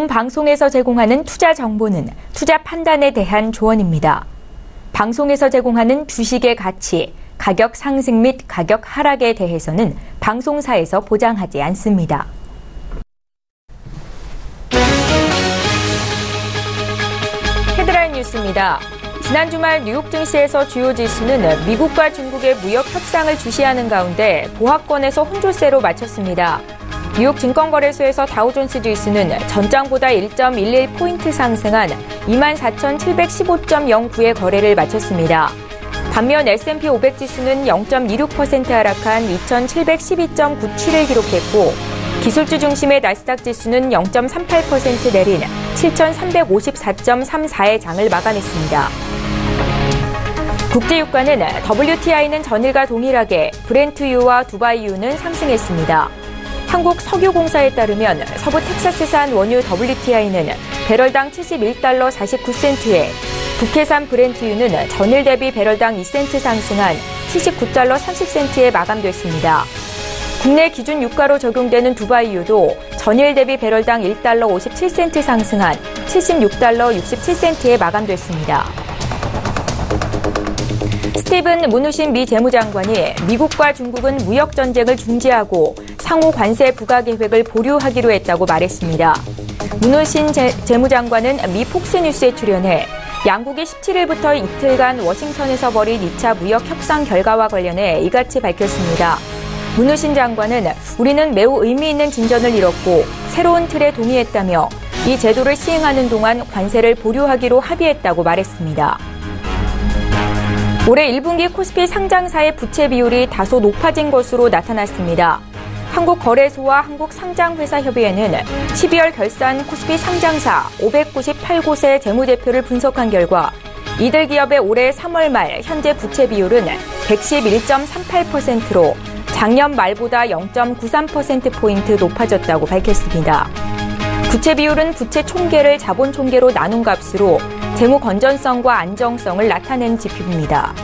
본 방송에서 제공하는 투자 정보는 투자 판단에 대한 조언입니다. 방송에서 제공하는 주식의 가치, 가격 상승 및 가격 하락에 대해서는 방송사에서 보장하지 않습니다. 헤드라인 뉴스입니다. 지난 주말 뉴욕 증시에서 주요 지수는 미국과 중국의 무역 협상을 주시하는 가운데 보합권에서 혼조세로 마쳤습니다. 뉴욕 증권거래소에서 다우존스 지수는 전장보다 1.11포인트 상승한 24,715.09의 거래를 마쳤습니다. 반면 S&P 500 지수는 0.26% 하락한 2,712.97을 기록했고 기술주 중심의 나스닥 지수는 0.38% 내린 7,354.34의 장을 마감했습니다. 국제유가는 WTI는 전일과 동일하게 브렌트유와 두바이유는 상승했습니다. 한국석유공사에 따르면 서부 텍사스산 원유 WTI는 배럴당 71달러 49센트에 북해산 브렌트유는 전일 대비 배럴당 2센트 상승한 79달러 30센트에 마감됐습니다. 국내 기준 유가로 적용되는 두바이유도 전일 대비 배럴당 1달러 57센트 상승한 76달러 67센트에 마감됐습니다. 스티븐 무누신 미 재무장관이 미국과 중국은 무역전쟁을 중지하고 상호 관세 부과 계획을 보류하기로 했다고 말했습니다. 무누신 재무장관은 미 폭스뉴스에 출연해 양국이 17일부터 이틀간 워싱턴에서 벌인 2차 무역 협상 결과와 관련해 이같이 밝혔습니다. 무누신 장관은 우리는 매우 의미 있는 진전을 이뤘고 새로운 틀에 동의했다며 이 제도를 시행하는 동안 관세를 보류하기로 합의했다고 말했습니다. 올해 1분기 코스피 상장사의 부채 비율이 다소 높아진 것으로 나타났습니다. 한국거래소와 한국상장회사협의회는 12월 결산 코스피 상장사 598곳의 재무제표를 분석한 결과 이들 기업의 올해 3월 말 현재 부채 비율은 111.38%로 작년 말보다 0.93%포인트 높아졌다고 밝혔습니다. 부채 비율은 부채 총계를 자본 총계로 나눈 값으로 재무 건전성과 안정성을 나타낸 지표입니다.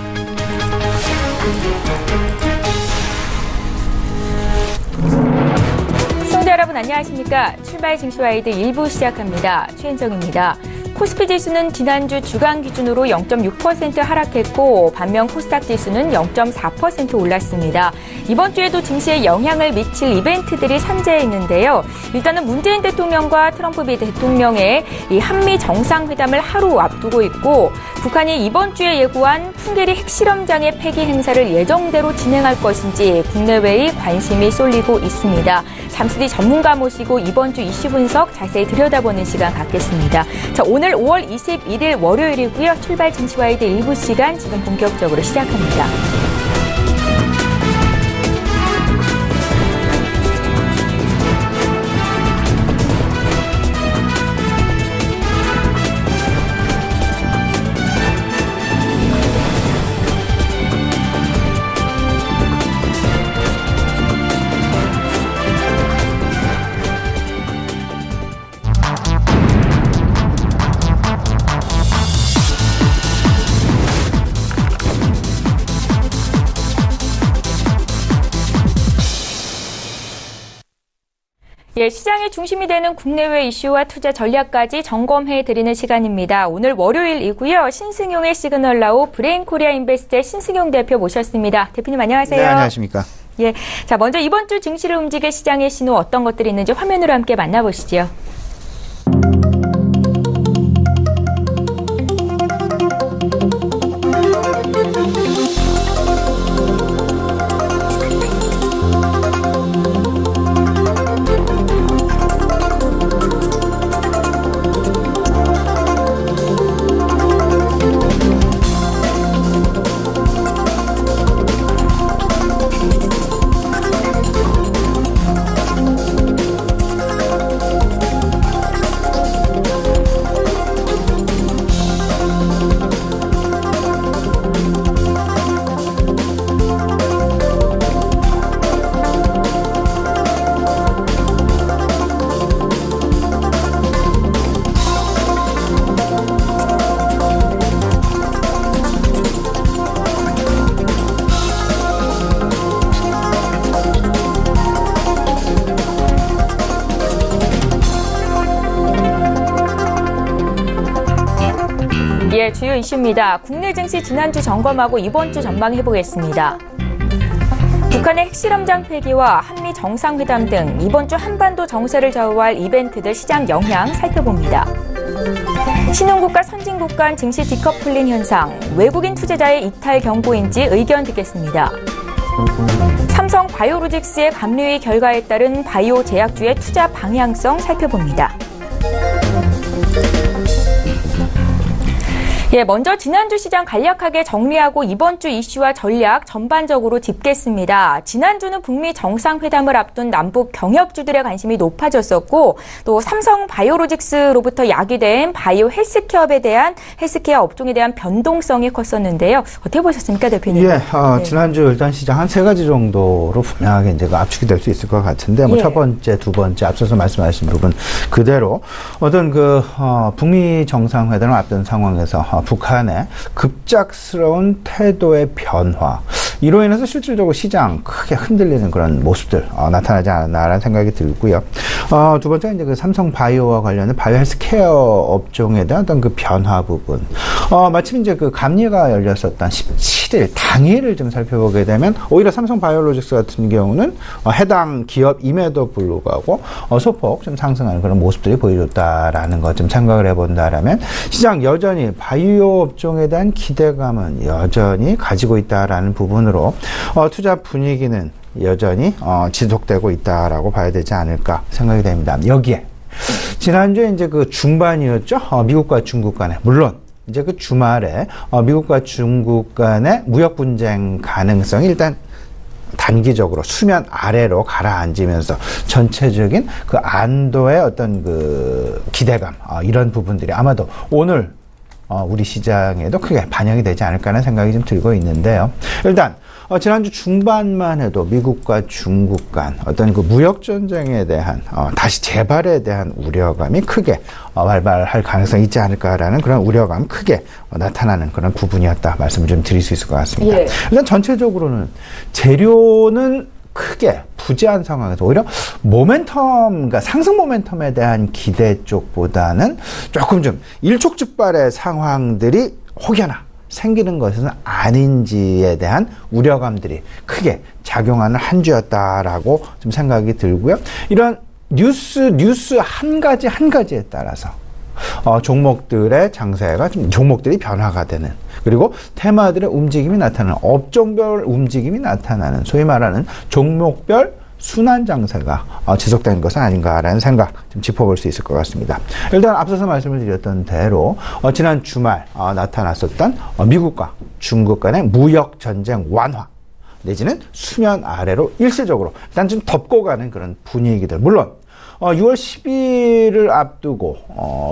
시청자 여러분 안녕하십니까? 출발 증시와이드 1부 시작합니다. 최인정입니다. 코스피 지수는 지난주 주간 기준으로 0.6% 하락했고 반면 코스닥 지수는 0.4% 올랐습니다. 이번 주에도 증시에 영향을 미칠 이벤트들이 산재해 있는데요. 일단은 문재인 대통령과 트럼프 대통령의 이 한미 정상회담을 하루 앞두고 있고 북한이 이번 주에 예고한 풍계리 핵실험장의 폐기 행사를 예정대로 진행할 것인지 국내외의 관심이 쏠리고 있습니다. 잠시 뒤 전문가 모시고 이번 주 이슈 분석 자세히 들여다보는 시간 갖겠습니다. 자, 오늘 5월 21일 월요일이고요. 출발 증시와이드 일부 시간 지금 본격적으로 시작합니다. 예, 시장의 중심이 되는 국내외 이슈와 투자 전략까지 점검해드리는 시간입니다. 오늘 월요일이고요. 신승용의 시그널나우 브레인코리아 인베스트의 신승용 대표 모셨습니다. 대표님 안녕하세요. 네, 안녕하십니까. 예, 자 먼저 이번 주 증시를 움직일 시장의 신호 어떤 것들이 있는지 화면으로 함께 만나보시죠. 예, 주요 이슈입니다. 국내 증시 지난주 점검하고 이번 주 전망해보겠습니다. 북한의 핵실험장 폐기와 한미 정상회담 등 이번 주 한반도 정세를 좌우할 이벤트들 시장 영향 살펴봅니다. 신흥국가 선진국 간 증시 디커플링 현상, 외국인 투자자의 이탈 경고인지 의견 듣겠습니다. 삼성 바이오로직스의 감리의 결과에 따른 바이오 제약주의 투자 방향성 살펴봅니다. 예, 먼저 지난주 시장 간략하게 정리하고 이번 주 이슈와 전략 전반적으로 짚겠습니다. 지난주는 북미 정상회담을 앞둔 남북 경협주들의 관심이 높아졌었고 또 삼성 바이오로직스로부터 야기된 바이오 헬스케어 업종에 대한 변동성이 컸었는데요. 어떻게 보셨습니까, 대표님? 예, 지난주 일단 시장 한 세 가지 정도로 분명하게 이제 압축이 될 수 있을 것 같은데, 뭐 첫 번째, 두 번째 앞서서 말씀하신 부분 그대로 어떤 북미 정상회담을 앞둔 상황에서 북한의 급작스러운 태도의 변화, 이로 인해서 실질적으로 시장 크게 흔들리는 그런 모습들 나타나지 않았나라는 생각이 들고요. 두 번째가 이제 그 삼성 바이오와 관련된 바이오 헬스케어 업종에 대한 어떤 그 변화 부분. 마침 이제 그 감리가 열렸었던 17일 당일을 좀 살펴보게 되면 오히려 삼성 바이오로직스 같은 경우는 해당 기업임에도 불구하고 소폭 좀 상승하는 그런 모습들이 보여줬다라는 것 좀 생각을 해본다라면 시장 여전히 바이오 업종에 대한 기대감은 여전히 가지고 있다라는 부분으로 투자 분위기는 여전히 지속되고 있다라고 봐야 되지 않을까 생각이 됩니다. 여기에 지난주에 이제 그 중반이었죠. 미국과 중국 간에 물론 이제 그 주말에 미국과 중국 간의 무역 분쟁 가능성이 일단 단기적으로 수면 아래로 가라앉으면서 전체적인 그 안도의 어떤 그 기대감, 이런 부분들이 아마도 오늘 우리 시장에도 크게 반영이 되지 않을까 하는 생각이 좀 들고 있는데요. 일단 지난주 중반만 해도 미국과 중국 간 어떤 그 무역 전쟁에 대한 다시 재발에 대한 우려감이 크게 발발할 가능성이 있지 않을까라는 그런 우려감 크게 나타나는 그런 부분이었다 말씀을 좀 드릴 수 있을 것 같습니다. 예. 일단 전체적으로는 재료는 크게 부재한 상황에서 오히려 모멘텀, 그러니까 상승 모멘텀에 대한 기대 쪽보다는 조금 좀 일촉즉발의 상황들이 혹여나 생기는 것은 아닌지에 대한 우려감들이 크게 작용하는 한 주였다라고 좀 생각이 들고요. 이런 뉴스 한 가지에 따라서 종목들의 장세가 좀 종목들이 변화가 되는, 그리고 테마들의 움직임이 나타나는, 업종별 움직임이 나타나는 소위 말하는 종목별 순환 장세가 지속되는 것은 아닌가라는 생각 좀 짚어볼 수 있을 것 같습니다. 일단 앞서서 말씀을 드렸던 대로 지난 주말 나타났었던 미국과 중국 간의 무역 전쟁 완화 내지는 수면 아래로 일시적으로 일단 좀 덮고 가는 그런 분위기들, 물론 6월 10일을 앞두고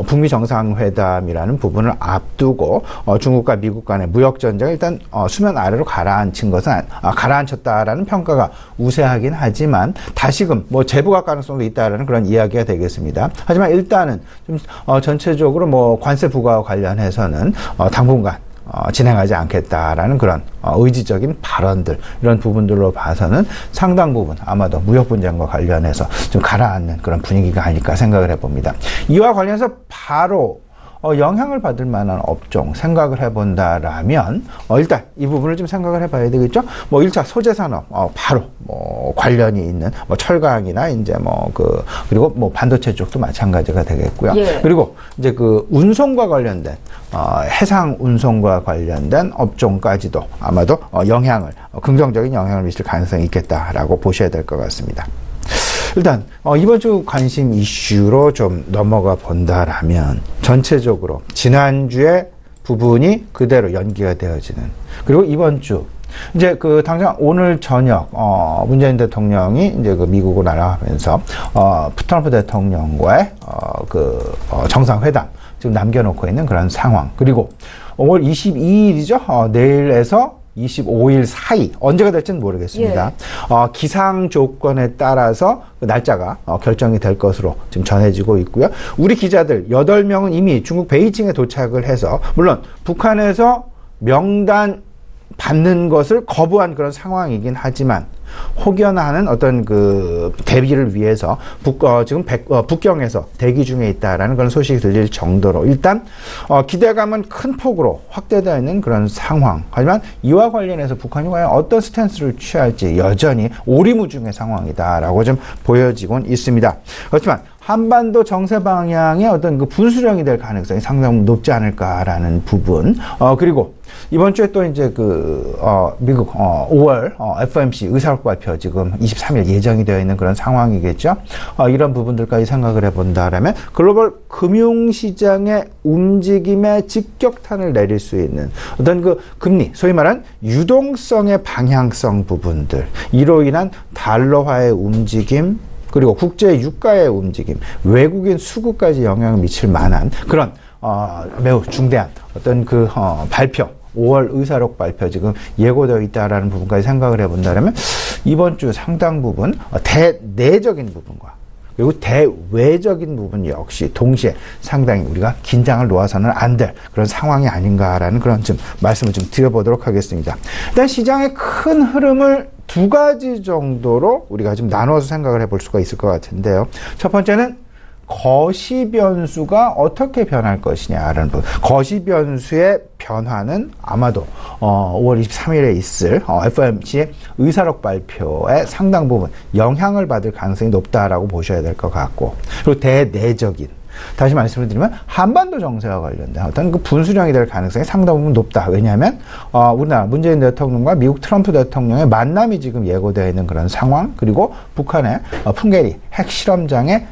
북미 정상회담이라는 부분을 앞두고 중국과 미국 간의 무역 전쟁이 일단 수면 아래로 가라앉힌 것은 가라앉혔다라는 평가가 우세하긴 하지만 다시금 뭐 재부각 가능성도 있다라는 그런 이야기가 되겠습니다. 하지만 일단은 좀 전체적으로 뭐 관세 부과와 관련해서는 당분간 진행하지 않겠다라는 그런 의지적인 발언들, 이런 부분들로 봐서는 상당 부분 아마도 무역 분쟁과 관련해서 좀 가라앉는 그런 분위기가 아닐까 생각을 해봅니다. 이와 관련해서 바로 영향을 받을 만한 업종 생각을 해본다라면 일단 이 부분을 좀 생각을 해봐야 되겠죠. 뭐 1차 소재 산업 바로 뭐 관련이 있는 뭐 철강이나 이제 그리고 뭐 반도체 쪽도 마찬가지가 되겠고요. 예. 그리고 이제 그 운송과 관련된 해상 운송과 관련된 업종까지도 아마도 긍정적인 영향을 미칠 가능성이 있겠다라고 보셔야 될 것 같습니다. 일단 이번 주 관심 이슈로 좀 넘어가 본다라면 전체적으로 지난주의 부분이 그대로 연기가 되어지는, 그리고 이번 주 이제 그 당장 오늘 저녁 문재인 대통령이 이제 그 미국으로 날아가면서 트럼프 대통령과의 정상회담 지금 남겨놓고 있는 그런 상황, 그리고 5월 22일이죠. 내일에서 25일 사이 언제가 될지는 모르겠습니다. 예. 기상 조건에 따라서 그 날짜가 결정이 될 것으로 지금 전해지고 있고요. 우리 기자들 8명은 이미 중국 베이징에 도착을 해서, 물론 북한에서 명단 받는 것을 거부한 그런 상황이긴 하지만 혹여나 어떤 그 대비를 위해서 지금 북경에서 대기 중에 있다라는 그런 소식이 들릴 정도로 일단 기대감은 큰 폭으로 확대되어 있는 그런 상황. 하지만 이와 관련해서 북한이 과연 어떤 스탠스를 취할지 여전히 오리무중의 상황이다라고 좀 보여지곤 있습니다. 그렇지만 한반도 정세 방향의 어떤 그 분수령이 될 가능성이 상당히 높지 않을까라는 부분. 그리고 이번 주에 또 이제 미국 5월 FOMC 의사록 발표 지금 23일 예정이 되어 있는 그런 상황이겠죠. 이런 부분들까지 생각을 해본다라면 글로벌 금융시장의 움직임에 직격탄을 내릴 수 있는 어떤 그 금리, 소위 말한 유동성의 방향성 부분들, 이로 인한 달러화의 움직임, 그리고 국제 유가의 움직임, 외국인 수급까지 영향을 미칠 만한 그런 매우 중대한 어떤 그 발표, 5월 의사록 발표 지금 예고되어 있다라는 부분까지 생각을 해본다면 이번 주 상당 부분 대내적인 부분과 그리고 대외적인 부분 역시 동시에 상당히 우리가 긴장을 놓아서는 안 될 그런 상황이 아닌가라는 그런 좀 말씀을 좀 드려보도록 하겠습니다. 일단 시장의 큰 흐름을 두 가지 정도로 우리가 좀 나눠서 생각을 해볼 수가 있을 것 같은데요. 첫 번째는 거시 변수가 어떻게 변할 것이냐라는 부분. 거시 변수의 변화는 아마도 5월 23일에 있을 FOMC 의사록 발표의 상당 부분 영향을 받을 가능성이 높다라고 보셔야 될 것 같고, 그리고 대내적인, 다시 말씀을 드리면 한반도 정세와 관련된 어떤 그 분수령이 될 가능성이 상당 부분 높다. 왜냐하면 우리나라 문재인 대통령과 미국 트럼프 대통령의 만남이 지금 예고되어 있는 그런 상황, 그리고 북한의 풍계리 핵실험장의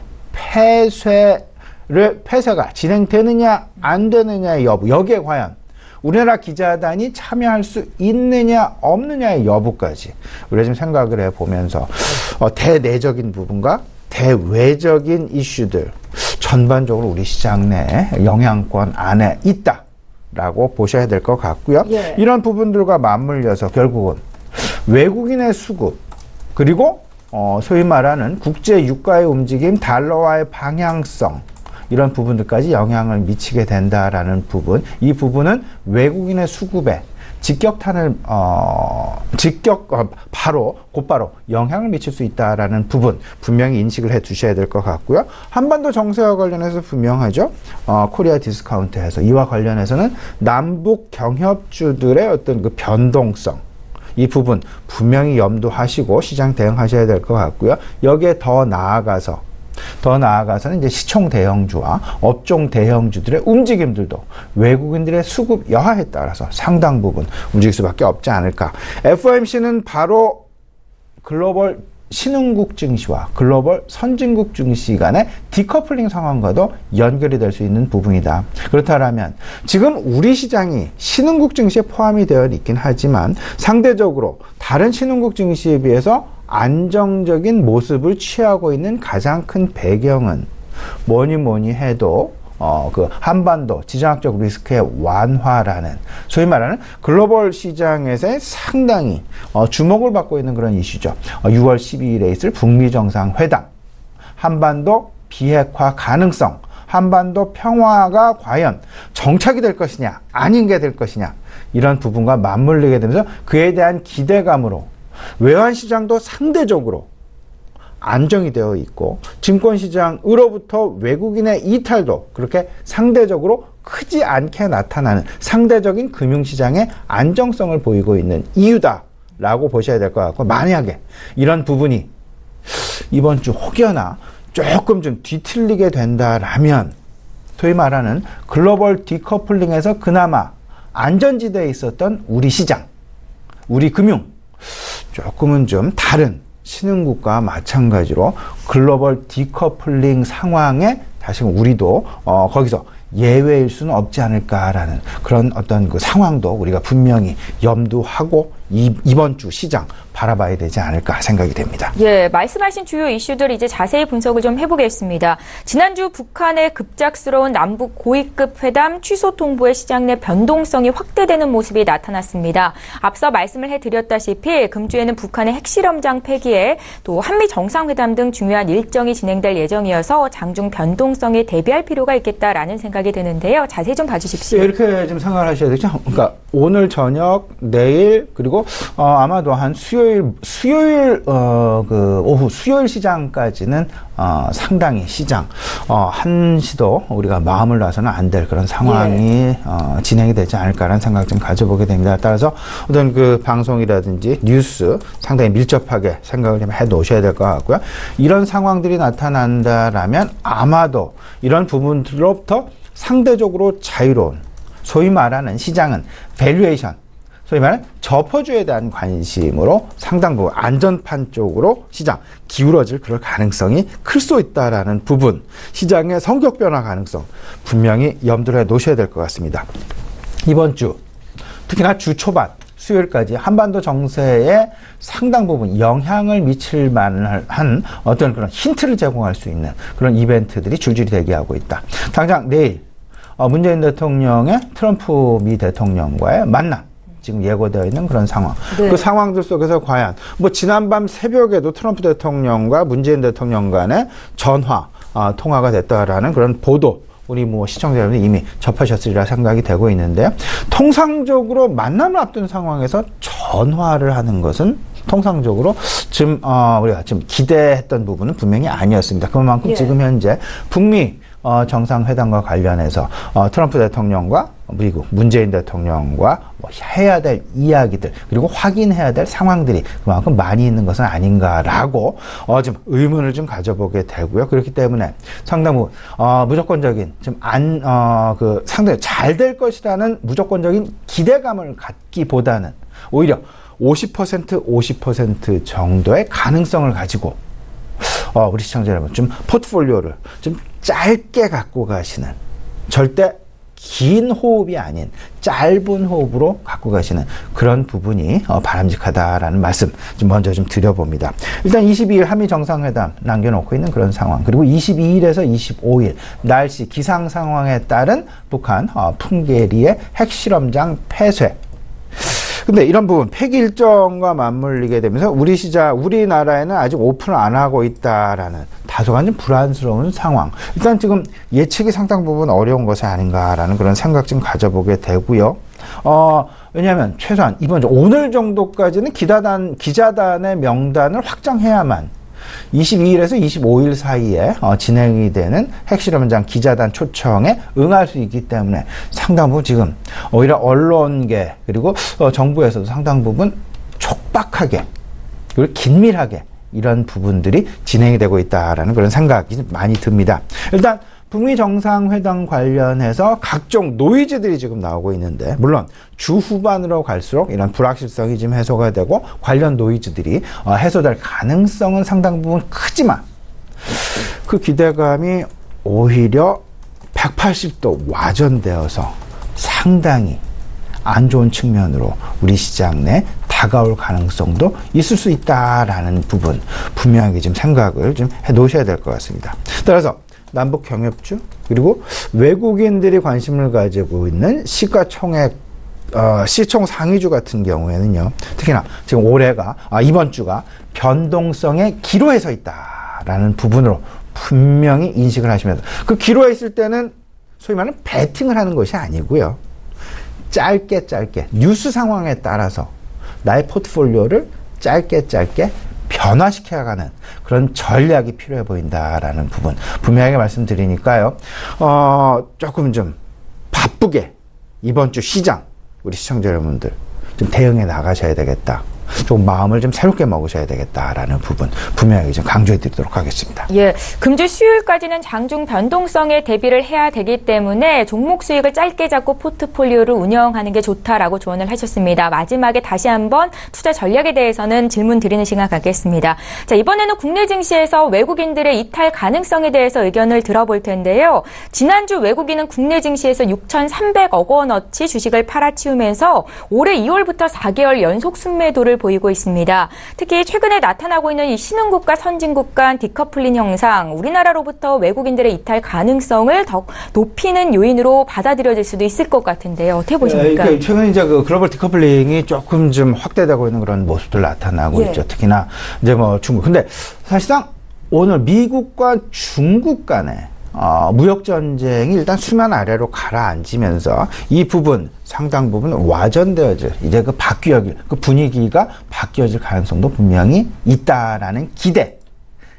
폐쇄가 진행되느냐 안 되느냐의 여부, 여기에 과연 우리나라 기자단이 참여할 수 있느냐 없느냐의 여부까지 우리가 지금 생각을 해보면서 대내적인 부분과 대외적인 이슈들 전반적으로 우리 시장 내 영향권 안에 있다라고 보셔야 될 것 같고요. 예. 이런 부분들과 맞물려서 결국은 외국인의 수급, 그리고 소위 말하는 국제 유가의 움직임, 달러와의 방향성, 이런 부분들까지 영향을 미치게 된다라는 부분. 이 부분은 외국인의 수급에 직격탄을 곧바로 영향을 미칠 수 있다라는 부분 분명히 인식을 해 두셔야 될 것 같고요. 한반도 정세와 관련해서 분명하죠. 코리아 디스카운트에서 이와 관련해서는 남북 경협주들의 어떤 그 변동성, 이 부분 분명히 염두하시고 시장 대응하셔야 될 것 같고요. 여기에 더 나아가서는 이제 시총 대형주와 업종 대형주들의 움직임들도 외국인들의 수급 여하에 따라서 상당 부분 움직일 수밖에 없지 않을까. FOMC는 바로 글로벌 신흥국 증시와 글로벌 선진국 증시 간의 디커플링 상황과도 연결이 될 수 있는 부분이다. 그렇다면 지금 우리 시장이 신흥국 증시에 포함이 되어 있긴 하지만 상대적으로 다른 신흥국 증시에 비해서 안정적인 모습을 취하고 있는 가장 큰 배경은 뭐니 해도 그 한반도 지정학적 리스크의 완화라는, 소위 말하는 글로벌 시장에서의 상당히 주목을 받고 있는 그런 이슈죠. 6월 12일에 있을 북미 정상회담, 한반도 비핵화 가능성, 한반도 평화가 과연 정착이 될 것이냐 아닌 게 될 것이냐, 이런 부분과 맞물리게 되면서 그에 대한 기대감으로 외환시장도 상대적으로 안정이 되어 있고 증권시장으로부터 외국인의 이탈도 그렇게 상대적으로 크지 않게 나타나는 상대적인 금융시장의 안정성을 보이고 있는 이유다라고 보셔야 될 것 같고, 만약에 이런 부분이 이번 주 혹여나 조금 좀 뒤틀리게 된다라면 소위 말하는 글로벌 디커플링에서 그나마 안전지대에 있었던 우리 시장, 우리 금융 조금은 좀 다른 신흥국과 마찬가지로 글로벌 디커플링 상황에 다시금 우리도 거기서 예외일 수는 없지 않을까라는 그런 어떤 그 상황도 우리가 분명히 염두하고 이번 주 시장 바라봐야 되지 않을까 생각이 됩니다. 예, 말씀하신 주요 이슈들 이제 자세히 분석을 좀 해보겠습니다. 지난주 북한의 급작스러운 남북 고위급 회담 취소 통보에 시장 내 변동성이 확대되는 모습이 나타났습니다. 앞서 말씀을 해드렸다시피 금주에는 북한의 핵실험장 폐기에 또 한미 정상회담 등 중요한 일정이 진행될 예정이어서 장중 변동성에 대비할 필요가 있겠다라는 생각이 드는데요. 자세히 좀 봐주십시오. 예, 이렇게 좀 생각을 하셔야 되죠. 그러니까 오늘 저녁, 내일, 그리고 그리고 아마도 한 수요일 오후 수요일 시장까지는 상당히 시장 한시도 우리가 마음을 놔서는 안 될 그런 상황이 진행이 되지 않을까라는 생각 좀 가져보게 됩니다. 따라서 어떤 그 방송이라든지 뉴스 상당히 밀접하게 생각을 좀 해 놓으셔야 될 것 같고요. 이런 상황들이 나타난다라면 아마도 이런 부분들로부터 상대적으로 자유로운, 소위 말하는 시장은 밸류에이션, 소위 말하는 저퍼주에 대한 관심으로 상당 부분 안전판 쪽으로 시장 기울어질 그럴 가능성이 클 수 있다라는 부분, 시장의 성격 변화 가능성 분명히 염두를 해 놓으셔야 될 것 같습니다. 이번 주 특히나 주 초반 수요일까지 한반도 정세에 상당 부분 영향을 미칠 만한 어떤 그런 힌트를 제공할 수 있는 그런 이벤트들이 줄줄이 대기하고 있다. 당장 내일 문재인 대통령의 트럼프 미 대통령과의 만남 지금 예고되어 있는 그런 상황. 네. 그 상황들 속에서 과연 지난밤 새벽에도 트럼프 대통령과 문재인 대통령 간의 전화 통화가 됐다라는 그런 보도 우리 시청자 여러분이 이미 접하셨으리라 생각이 되고 있는데요. 통상적으로 만남을 앞둔 상황에서 전화를 하는 것은 통상적으로 지금 우리가 지금 기대했던 부분은 분명히 아니었습니다. 그만큼 지금 현재 북미 정상회담과 관련해서 트럼프 대통령과 미국 문재인 대통령과 해야 될 이야기들 그리고 확인해야 될 상황들이 그만큼 많이 있는 것은 아닌가라고 좀 의문을 좀 가져보게 되고요. 그렇기 때문에 상당 무조건적인 좀 상당히 잘 될 것이라는 무조건적인 기대감을 갖기보다는 오히려 50% 정도의 가능성을 가지고 우리 시청자 여러분 좀 포트폴리오를 좀 짧게 갖고 가시는, 절대 긴 호흡이 아닌 짧은 호흡으로 갖고 가시는 그런 부분이 바람직하다라는 말씀 좀 먼저 좀 드려봅니다. 일단 22일 한미 정상회담 남겨놓고 있는 그런 상황, 그리고 22일에서 25일 날씨 기상 상황에 따른 북한 풍계리의 핵실험장 폐쇄. 근데 이런 부분 폐기 일정과 맞물리게 되면서 우리나라에는 아직 오픈을 안 하고 있다라는 다소간 좀 불안스러운 상황. 일단 지금 예측이 상당 부분 어려운 것이 아닌가라는 그런 생각 좀 가져보게 되고요. 왜냐하면 최소한 이번 주 오늘 정도까지는 기자단의 명단을 확정해야만 22일에서 25일 사이에 진행이 되는 핵실험장 기자단 초청에 응할 수 있기 때문에 상당 부분 지금 오히려 언론계 그리고 정부에서도 상당 부분 촉박하게 그리고 긴밀하게 이런 부분들이 진행이 되고 있다라는 그런 생각이 많이 듭니다. 일단 북미 정상회담 관련해서 각종 노이즈들이 지금 나오고 있는데, 물론 주 후반으로 갈수록 이런 불확실성이 지금 해소가 되고 관련 노이즈들이 해소될 가능성은 상당 부분 크지만 그 기대감이 오히려 180도 와전되어서 상당히 안 좋은 측면으로 우리 시장 내 다가올 가능성도 있을 수 있다라는 부분 분명하게 좀 생각을 좀 해 놓으셔야 될 것 같습니다. 따라서 남북 경협주 그리고 외국인들이 관심을 가지고 있는 시가총액 시총 상위주 같은 경우에는요, 특히나 지금 이번 주가 변동성의 기로에 서 있다라는 부분으로 분명히 인식을 하시면서, 그 기로에 있을 때는 소위 말하는 배팅을 하는 것이 아니고요, 짧게 뉴스 상황에 따라서 나의 포트폴리오를 짧게 변화시켜가는 그런 전략이 필요해 보인다라는 부분 분명하게 말씀드리니까요. 조금 좀 바쁘게 이번 주 시장 우리 시청자 여러분들 좀 대응해 나가셔야 되겠다. 좀 마음을 좀 새롭게 먹으셔야 되겠다라는 부분 분명하게 좀 강조해 드리도록 하겠습니다. 예, 금주 수요일까지는 장중 변동성에 대비를 해야 되기 때문에 종목 수익을 짧게 잡고 포트폴리오를 운영하는 게 좋다라고 조언을 하셨습니다. 마지막에 다시 한번 투자 전략에 대해서는 질문 드리는 시간 갖겠습니다. 자, 이번에는 국내 증시에서 외국인들의 이탈 가능성에 대해서 의견을 들어볼 텐데요. 지난주 외국인은 국내 증시에서 6,300억 원어치 주식을 팔아치우면서 올해 2월부터 4개월 연속 순매도를 보이고 있습니다. 특히 최근에 나타나고 있는 이 신흥국가 선진국 간 디커플링 현상, 우리나라로부터 외국인들의 이탈 가능성을 더 높이는 요인으로 받아들여질 수도 있을 것 같은데요. 어떻게 보십니까? 그러니까 최근 이제 그 글로벌 디커플링이 조금 좀 확대되고 있는 그런 모습들 나타나고 있죠. 특히나 이제 중국. 근데 사실상 오늘 미국과 중국 간의 무역 전쟁이 일단 수면 아래로 가라앉으면서 이 부분 상당 부분 와전되어질 이제 그 바뀌어질 그 분위기가 바뀌어질 가능성도 분명히 있다라는 기대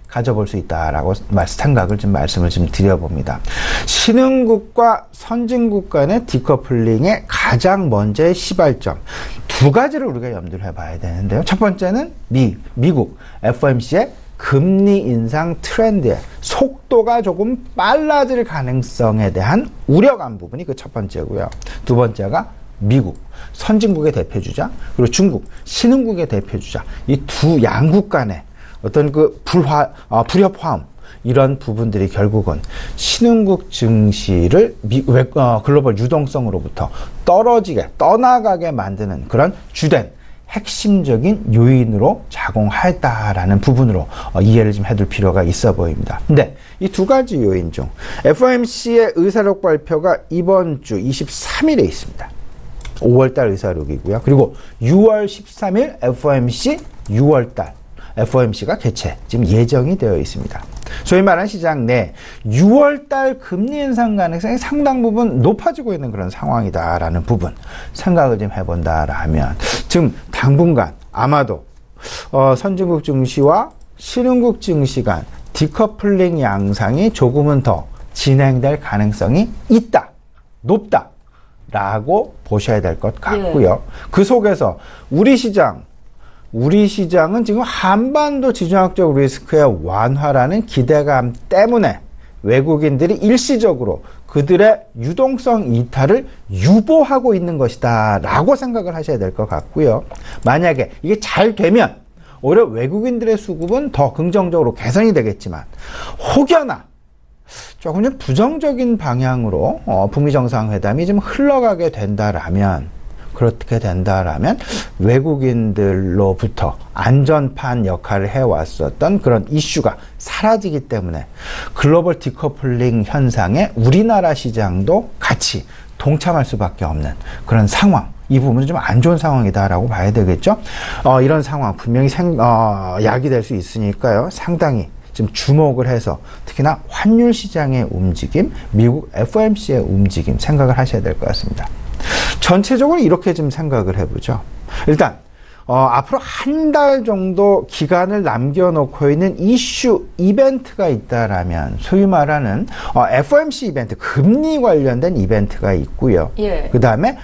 가져볼 수 있다라고 생각을 좀 말씀을 좀 드려봅니다. 신흥국과 선진국 간의 디커플링의 가장 먼저의 시발점 두 가지를 우리가 염두를 해봐야 되는데요. 첫 번째는 미국 FOMC의 금리 인상 트렌드의 속도가 조금 빨라질 가능성에 대한 우려감 부분이 그 첫 번째고요. 두 번째가 미국, 선진국의 대표주자, 그리고 중국, 신흥국의 대표주자, 이 두 양국 간의 어떤 그 불협화음, 이런 부분들이 결국은 신흥국 증시를 글로벌 유동성으로부터 떠나가게 만드는 그런 주된 핵심적인 요인으로 작용하였다라는 부분으로 이해를 좀 해둘 필요가 있어 보입니다. 근데 이 두 가지 요인 중 FOMC의 의사록 발표가 이번 주 23일에 있습니다. 5월달 의사록이고요. 그리고 6월 13일 FOMC 6월달 FOMC가 개최 지금 예정이 되어 있습니다. 소위 말하는 시장 내 6월달 금리 인상 가능성이 상당 부분 높아지고 있는 그런 상황이다라는 부분 생각을 좀 해본다라면 지금 당분간 아마도 선진국 증시와 신흥국 증시 간 디커플링 양상이 조금은 더 진행될 가능성이 있다, 높다 라고 보셔야 될 것 같고요. 그 속에서 우리 시장은 지금 한반도 지정학적 리스크의 완화라는 기대감 때문에 외국인들이 일시적으로 그들의 유동성 이탈을 유보하고 있는 것이다 라고 생각을 하셔야 될 것 같고요. 만약에 이게 잘 되면 오히려 외국인들의 수급은 더 긍정적으로 개선이 되겠지만 혹여나 조금 좀 부정적인 방향으로 북미 정상회담이 좀 흘러가게 된다라면 그렇게 된다라면 외국인들로부터 안전판 역할을 해왔었던 그런 이슈가 사라지기 때문에 글로벌 디커플링 현상에 우리나라 시장도 같이 동참할 수밖에 없는 그런 상황, 이 부분은 좀 안 좋은 상황이다라고 봐야 되겠죠. 이런 상황 분명히 야기될 수 있으니까요. 상당히 좀 주목을 해서 특히나 환율 시장의 움직임, 미국 FOMC의 움직임 생각을 하셔야 될 것 같습니다. 전체적으로 이렇게 좀 생각을 해보죠. 일단 앞으로 한 달 정도 기간을 남겨놓고 있는 이슈 이벤트가 있다라면 소위 말하는 FOMC 이벤트, 금리 관련된 이벤트가 있고요. 그 다음에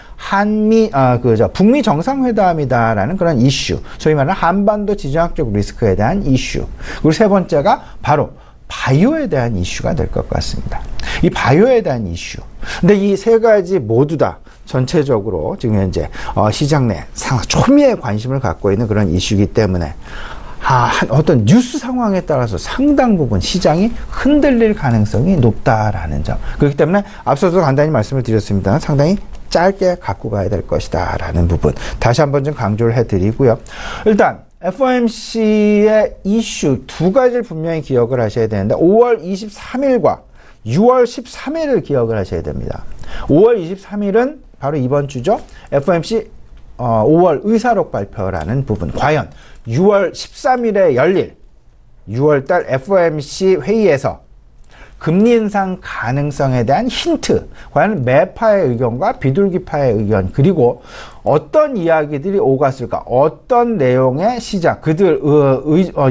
북미 정상회담이다라는 그런 이슈, 소위 말하는 한반도 지정학적 리스크에 대한 이슈. 그리고 세 번째가 바로 바이오에 대한 이슈가 될 것 같습니다. 이 바이오에 대한 이슈. 근데 이 세 가지 모두 다 전체적으로 지금 현재 시장 내 초미의 관심을 갖고 있는 그런 이슈이기 때문에 어떤 뉴스 상황에 따라서 상당 부분 시장이 흔들릴 가능성이 높다라는 점. 그렇기 때문에 앞서도 간단히 말씀을 드렸습니다. 상당히 짧게 갖고 가야 될 것이다 라는 부분 다시 한번 좀 강조를 해드리고요. 일단 FOMC의 이슈 두 가지를 분명히 기억을 하셔야 되는데 5월 23일과 6월 13일을 기억을 하셔야 됩니다. 5월 23일은 바로 이번 주죠. FOMC 5월 의사록 발표라는 부분. 과연 6월 13일에 열릴 6월달 FOMC 회의에서 금리 인상 가능성에 대한 힌트, 과연 매파의 의견과 비둘기파의 의견, 그리고 어떤 이야기들이 오갔을까, 어떤 내용의 시장,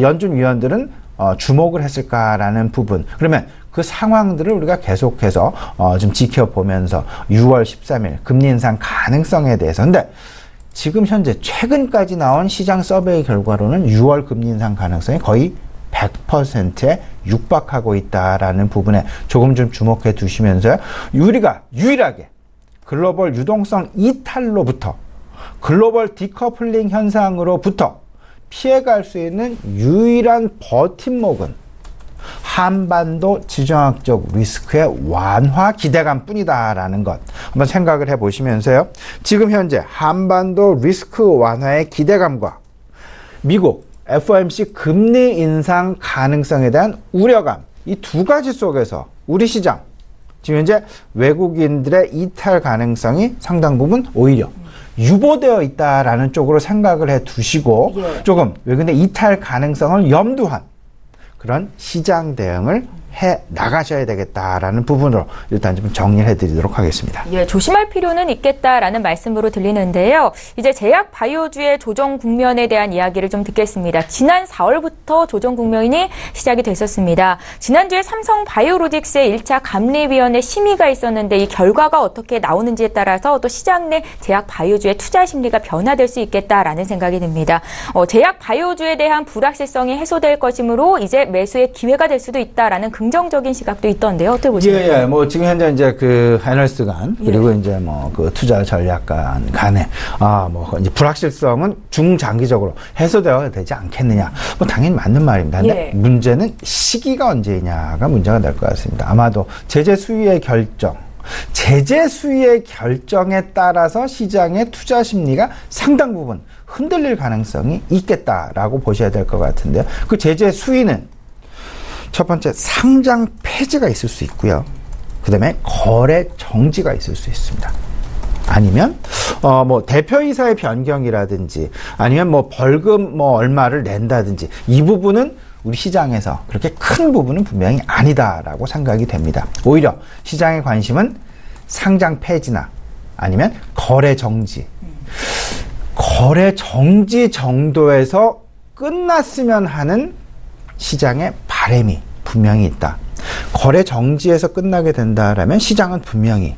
연준 위원들은 주목을 했을까라는 부분. 그러면 그 상황들을 우리가 계속해서 좀 지켜보면서 6월 13일 금리 인상 가능성에 대해서. 근데 지금 현재 최근까지 나온 시장 서베이 결과로는 6월 금리 인상 가능성이 거의 100%에 육박하고 있다라는 부분에 조금 좀 주목해 두시면서요. 우리가 유일하게 글로벌 유동성 이탈로부터 글로벌 디커플링 현상으로부터 피해갈 수 있는 유일한 버팀목은 한반도 지정학적 리스크의 완화 기대감 뿐이다라는 것 한번 생각을 해보시면서요. 지금 현재 한반도 리스크 완화의 기대감과 미국 FOMC 금리 인상 가능성에 대한 우려감, 이 두 가지 속에서 우리 시장 지금 현재 외국인들의 이탈 가능성이 상당 부분 오히려 유보되어 있다라는 쪽으로 생각을 해 두시고 조금 외국인의 이탈 가능성을 염두한 그런 시장 대응을 해 나가셔야 되겠다라는 부분으로 일단 좀 정리를 해드리도록 하겠습니다. 예, 조심할 필요는 있겠다라는 말씀으로 들리는데요. 이제 제약 바이오주의 조정 국면에 대한 이야기를 좀 듣겠습니다. 지난 4월부터 조정 국면이 시작이 됐었습니다. 지난주에 삼성 바이오로직스의 1차 감리위원회 심의가 있었는데 이 결과가 어떻게 나오는지에 따라서 또 시장 내 제약 바이오주의 투자 심리가 변화될 수 있겠다라는 생각이 듭니다. 제약 바이오주에 대한 불확실성이 해소될 것이므로 이제 매수의 기회가 될 수도 있다라는 긍정적인 시각도 있던데요. 어떻게 보십니까? 예, 뭐 지금 현재 이제 그 애널리스트 간 그리고 이제 뭐 그 투자 전략관 간에 뭐 이제 불확실성은 중장기적으로 해소되어야 되지 않겠느냐. 뭐 당연히 맞는 말입니다. 근데 문제는 시기가 언제냐가 문제가 될 것 같습니다. 아마도 제재 수위의 결정에 따라서 시장의 투자 심리가 상당 부분 흔들릴 가능성이 있겠다라고 보셔야 될 것 같은데요. 그 제재 수위는 첫 번째 상장 폐지가 있을 수 있고요. 그 다음에 거래 정지가 있을 수 있습니다. 아니면 뭐 대표이사의 변경이라든지 아니면 뭐 벌금 뭐 얼마를 낸다든지 이 부분은 우리 시장에서 그렇게 큰 부분은 분명히 아니다라고 생각이 됩니다. 오히려 시장의 관심은 상장 폐지나 아니면 거래 정지 정도에서 끝났으면 하는 시장의 바람이 분명히 있다. 거래 정지에서 끝나게 된다라면 시장은 분명히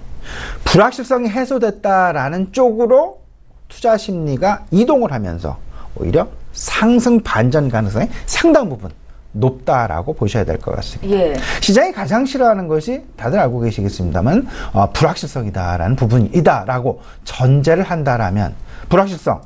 불확실성이 해소됐다라는 쪽으로 투자 심리가 이동을 하면서 오히려 상승 반전 가능성이 상당 부분 높다라고 보셔야 될 것 같습니다. 예. 시장이 가장 싫어하는 것이 다들 알고 계시겠습니다만 불확실성이다라는 부분이다라고 전제를 한다라면 불확실성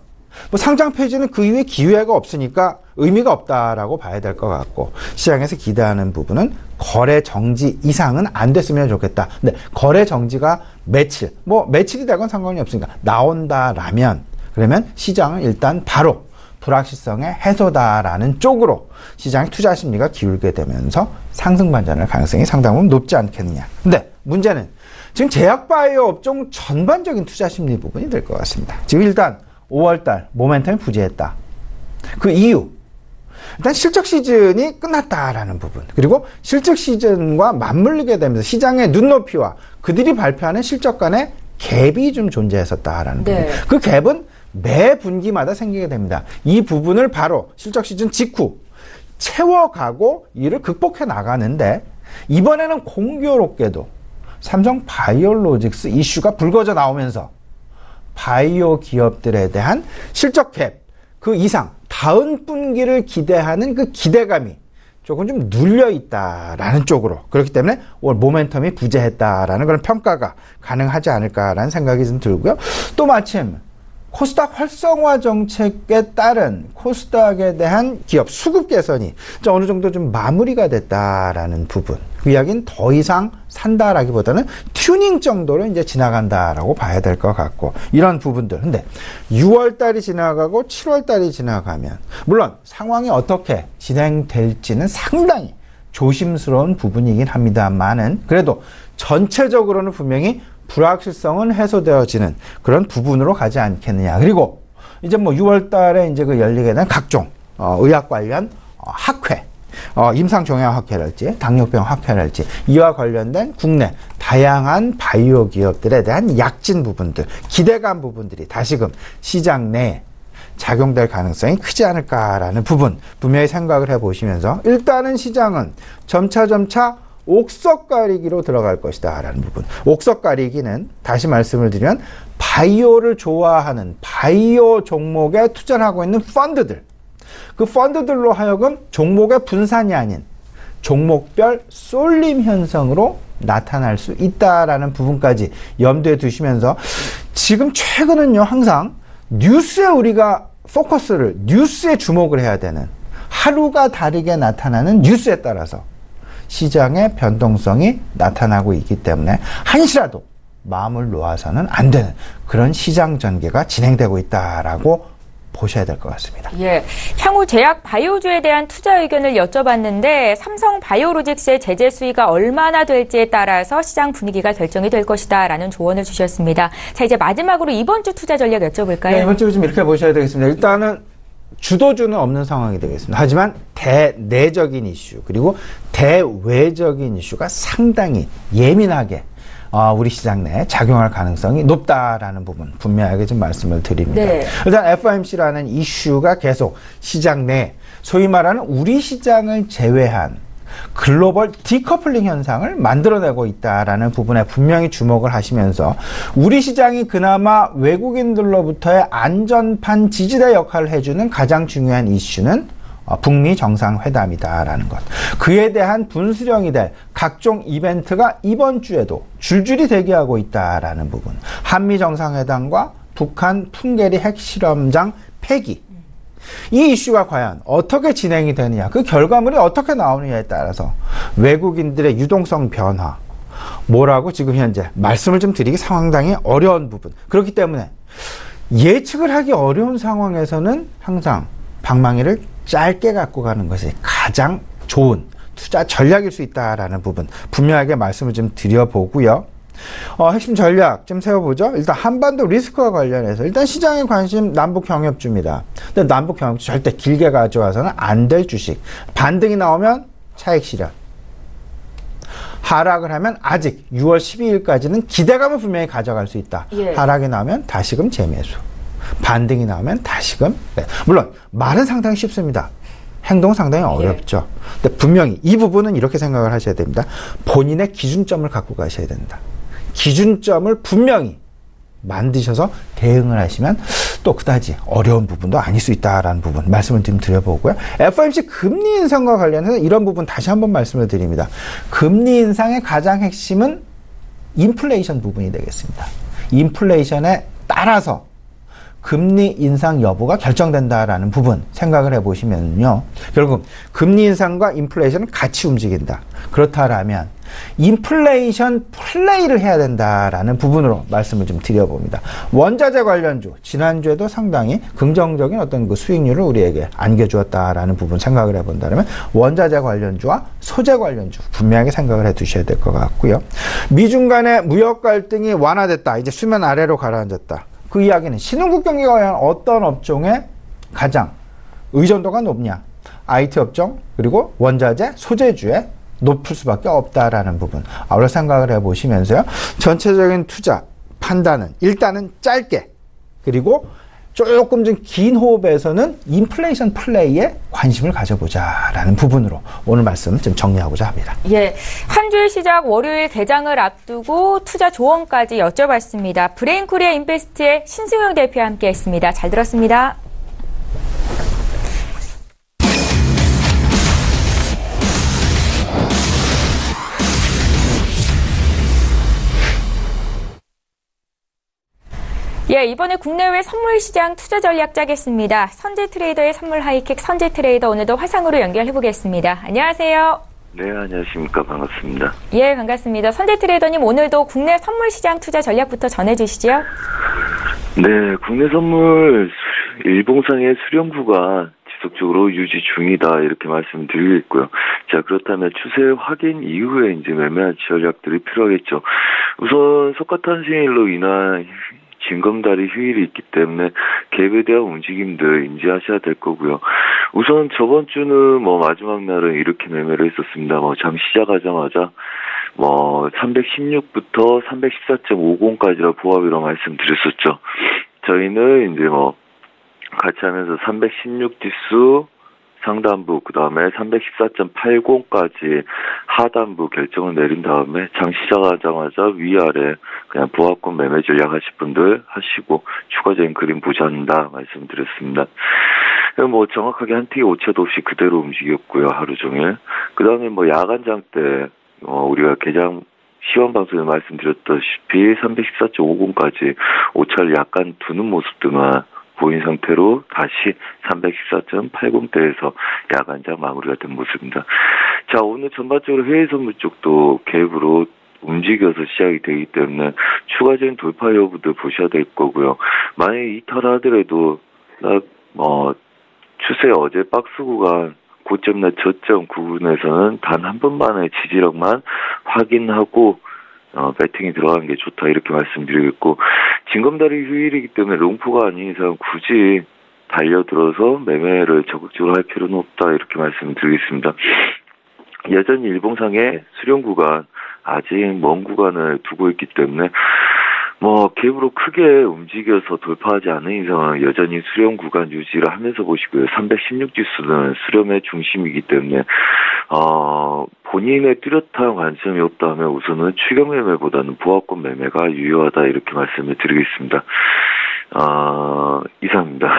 뭐 상장 폐지는 그 이후에 기회가 없으니까 의미가 없다라고 봐야 될 것 같고 시장에서 기대하는 부분은 거래 정지 이상은 안 됐으면 좋겠다. 근데 거래 정지가 며칠이 되건 상관이 없으니까 나온다라면 그러면 시장은 일단 바로 불확실성의 해소다라는 쪽으로 시장의 투자 심리가 기울게 되면서 상승 반전할 가능성이 상당 부분 높지 않겠느냐. 근데 문제는 지금 제약바이오 업종 전반적인 투자 심리 부분이 될 것 같습니다. 지금 일단 5월달 모멘텀이 부재했다. 그 이유 일단 실적 시즌이 끝났다라는 부분 그리고 실적 시즌과 맞물리게 되면서 시장의 눈높이와 그들이 발표하는 실적 간의 갭이 좀 존재했었다라는 부분. 그 갭은 매 분기마다 생기게 됩니다. 이 부분을 바로 실적 시즌 직후 채워가고 이를 극복해 나가는데 이번에는 공교롭게도 삼성 바이오로직스 이슈가 불거져 나오면서 바이오 기업들에 대한 실적 갭, 그 이상 다음 분기를 기대하는 그 기대감이 조금 좀 눌려 있다라는 쪽으로 그렇기 때문에 올 모멘텀이 부재했다라는 그런 평가가 가능하지 않을까라는 생각이 좀 들고요. 또 마침 코스닥 활성화 정책에 따른 코스닥에 대한 기업 수급 개선이 어느 정도 좀 마무리가 됐다라는 부분. 그 이야기는 더 이상 산다라기보다는 튜닝 정도로 이제 지나간다라고 봐야 될 것 같고 이런 부분들. 근데 6월 달이 지나가고 7월 달이 지나가면 물론 상황이 어떻게 진행될지는 상당히 조심스러운 부분이긴 합니다만은 그래도 전체적으로는 분명히 불확실성은 해소되어지는 그런 부분으로 가지 않겠느냐. 그리고 이제 뭐 6월 달에 이제 그 열리게 된 각종 의학 관련 학회, 임상종양 학회랄지 당뇨병 학회랄지 이와 관련된 국내 다양한 바이오 기업들에 대한 약진 부분들, 기대감 부분들이 다시금 시장 내에 작용될 가능성이 크지 않을까라는 부분 분명히 생각을 해보시면서 일단은 시장은 점차 옥석 가리기로 들어갈 것이다 라는 부분. 옥석 가리기는 다시 말씀을 드리면 바이오를 좋아하는 바이오 종목에 투자를 하고 있는 펀드들, 그 펀드들로 하여금 종목의 분산이 아닌 종목별 쏠림 현상으로 나타날 수 있다라는 부분까지 염두에 두시면서 지금 최근은요 항상 뉴스에 우리가 포커스를 뉴스에 주목을 해야 되는 하루가 다르게 나타나는 뉴스에 따라서 시장의 변동성이 나타나고 있기 때문에 한시라도 마음을 놓아서는 안 되는 그런 시장 전개가 진행되고 있다라고 보셔야 될 것 같습니다. 예, 향후 제약 바이오주에 대한 투자 의견을 여쭤봤는데 삼성 바이오로직스의 제재 수위가 얼마나 될지에 따라서 시장 분위기가 결정이 될 것이다라는 조언을 주셨습니다. 자, 이제 마지막으로 이번 주 투자 전략 여쭤볼까요? 네, 이번 주 좀 이렇게 보셔야 되겠습니다. 일단은 주도주는 없는 상황이 되겠습니다. 하지만 대내적인 이슈 그리고 대외적인 이슈가 상당히 예민하게 우리 시장 내에 작용할 가능성이 높다라는 부분 분명하게 좀 말씀을 드립니다. 네. 일단 FOMC라는 이슈가 계속 시장 내 소위 말하는 우리 시장을 제외한 글로벌 디커플링 현상을 만들어내고 있다라는 부분에 분명히 주목을 하시면서 우리 시장이 그나마 외국인들로부터의 안전판 지지대 역할을 해주는 가장 중요한 이슈는 북미 정상회담이다라는 것. 그에 대한 분수령이 될 각종 이벤트가 이번 주에도 줄줄이 대기하고 있다라는 부분. 한미 정상회담과 북한 풍계리 핵실험장 폐기. 이 이슈가 과연 어떻게 진행이 되느냐, 그 결과물이 어떻게 나오느냐에 따라서 외국인들의 유동성 변화, 뭐라고 지금 현재 말씀을 좀 드리기 상당히 어려운 부분. 그렇기 때문에 예측을 하기 어려운 상황에서는 항상 방망이를 짧게 갖고 가는 것이 가장 좋은 투자 전략일 수 있다라는 부분 분명하게 말씀을 좀 드려보고요. 핵심 전략 좀 세워보죠. 일단 한반도 리스크와 관련해서 일단 시장의 관심 남북 경협주입니다. 근데 남북 경협주 절대 길게 가져와서는 안 될 주식. 반등이 나오면 차익 실현. 하락을 하면 아직 6월 12일까지는 기대감을 분명히 가져갈 수 있다. 예. 하락이 나오면 다시금 재매수. 반등이 나오면 다시금. 네. 물론 말은 상당히 쉽습니다. 행동은 상당히 어렵죠. 근데 분명히 이 부분은 이렇게 생각을 하셔야 됩니다. 본인의 기준점을 갖고 가셔야 된다. 기준점을 분명히 만드셔서 대응을 하시면 또 그다지 어려운 부분도 아닐 수 있다라는 부분 말씀을 좀 드려보고요. FOMC 금리 인상과 관련해서 이런 부분 다시 한번 말씀을 드립니다. 금리 인상의 가장 핵심은 인플레이션 부분이 되겠습니다. 인플레이션에 따라서 금리 인상 여부가 결정된다라는 부분 생각을 해보시면요. 결국 금리 인상과 인플레이션은 같이 움직인다. 그렇다라면 인플레이션 플레이를 해야 된다라는 부분으로 말씀을 좀 드려봅니다. 원자재 관련주 지난주에도 상당히 긍정적인 어떤 그 수익률을 우리에게 안겨주었다라는 부분 생각을 해본다면 원자재 관련주와 소재 관련주 분명하게 생각을 해두셔야 될 것 같고요. 미중 간의 무역 갈등이 완화됐다. 이제 수면 아래로 가라앉았다. 그 이야기는 신흥국 경기가 과연 어떤 업종에 가장 의존도가 높냐. IT 업종 그리고 원자재 소재주에 높을 수밖에 없다라는 부분. 아울러 생각을 해보시면서요. 전체적인 투자 판단은 일단은 짧게 그리고 조금 좀 긴 호흡에서는 인플레이션 플레이에 관심을 가져보자라는 부분으로 오늘 말씀 좀 정리하고자 합니다. 예, 한 주의 시작 월요일 개장을 앞두고 투자 조언까지 여쭤봤습니다. 브레인코리아 인베스트의 신승영 대표와 함께했습니다. 잘 들었습니다. 예, 이번에 국내외 선물 시장 투자 전략 짜겠습니다. 선재 트레이더의 선물 하이킥 선재 트레이더 오늘도 화상으로 연결해 보겠습니다. 안녕하세요. 네, 안녕하십니까. 반갑습니다. 예, 반갑습니다. 선재 트레이더님 오늘도 국내 선물 시장 투자 전략부터 전해 주시죠. 네, 국내 선물 일봉상의 수령 구간 지속적으로 유지 중이다 이렇게 말씀드리겠고요. 자, 그렇다면 추세 확인 이후에 이제 매매한 전략들이 필요하겠죠. 우선 석가탄신일로 인한 징검다리 휴일이 있기 때문에 갭에 대한 움직임들 인지하셔야 될 거고요. 우선 저번 주는 마지막 날은 이렇게 매매를 했었습니다. 장 시작하자마자 316부터 314.50까지라 보합이라고 말씀드렸었죠. 저희는 이제 같이 하면서 316 지수 상단부, 그 다음에 314.80까지 하단부 결정을 내린 다음에 장 시작하자마자 위아래 그냥 보합권 매매 전략 하실 분들 하시고 추가적인 그림 보지 않는다 말씀드렸습니다. 정확하게 한 틱의 오차도 없이 그대로 움직였고요, 하루 종일. 그 다음에 야간장 때, 우리가 개장 시황 방송에 말씀드렸다시피 314.50까지 오차를 약간 두는 모습들만 보인 상태로 다시 314.80대에서 야간장 마무리가 된 모습입니다. 자, 오늘 전반적으로 해외 선물 쪽도 갭으로 움직여서 시작이 되기 때문에 추가적인 돌파 여부들 보셔야 될 거고요. 만약에 이탈하더라도 추세 어제 박스 구간 고점나 저점 구간에서는 단 한 번만의 지지력만 확인하고 배팅이 들어가는 게 좋다 이렇게 말씀드리겠고, 징검다리 휴일이기 때문에 롱포가 아닌 이상 굳이 달려들어서 매매를 적극적으로 할 필요는 없다 이렇게 말씀드리겠습니다. 여전히 일봉상의 수렴 구간 아직 먼 구간을 두고 있기 때문에 갭으로 크게 움직여서 돌파하지 않은 이상은 여전히 수렴 구간 유지를 하면서 보시고요. 316지수는 수렴의 중심이기 때문에 본인의 뚜렷한 관점이 없다면 우선은 추격 매매보다는 보합권 매매가 유효하다 이렇게 말씀을 드리겠습니다. 이상입니다.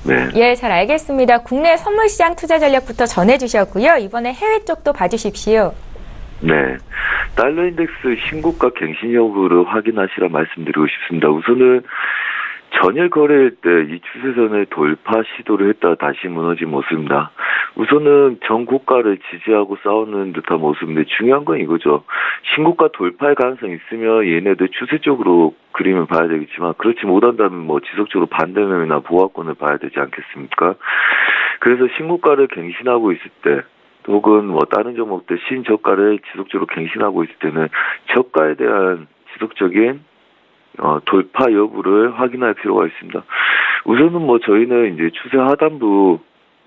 네. 예, 잘 알겠습니다. 국내 선물시장 투자 전략부터 전해주셨고요. 이번에 해외 쪽도 봐주십시오. 네. 달러 인덱스 신고가 갱신 여부를 확인하시라 말씀드리고 싶습니다. 우선은 전일 거래일 때 이 추세선을 돌파 시도를 했다 다시 무너진 모습입니다. 우선은 전 고가를 지지하고 싸우는 듯한 모습인데 중요한 건 이거죠. 신고가 돌파의 가능성이 있으면 얘네들 추세적으로 그림을 봐야 되겠지만 그렇지 못한다면 지속적으로 반대매매나 보합권을 봐야 되지 않겠습니까? 그래서 신고가를 갱신하고 있을 때 혹은 다른 종목들 신저가를 지속적으로 갱신하고 있을 때는 저가에 대한 지속적인 돌파 여부를 확인할 필요가 있습니다. 우선은 저희는 이제 추세 하단부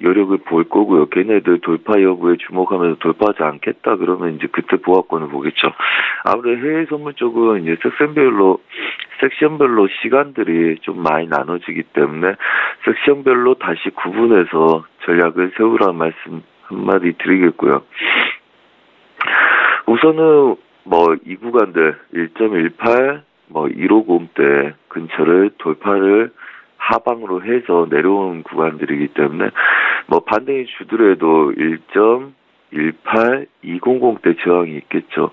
여력을 볼 거고요. 걔네들 돌파 여부에 주목하면서 돌파하지 않겠다 그러면 이제 그때 보합권을 보겠죠. 아무래도 해외 선물 쪽은 이제 섹션별로 시간들이 좀 많이 나눠지기 때문에 섹션별로 다시 구분해서 전략을 세우라는 말씀 한마디 드리겠고요. 우선은 이 구간들 1.18 150대 근처를 돌파를 하방으로 해서 내려온 구간들이기 때문에 반등이 주더라도 1.18 200대 저항이 있겠죠.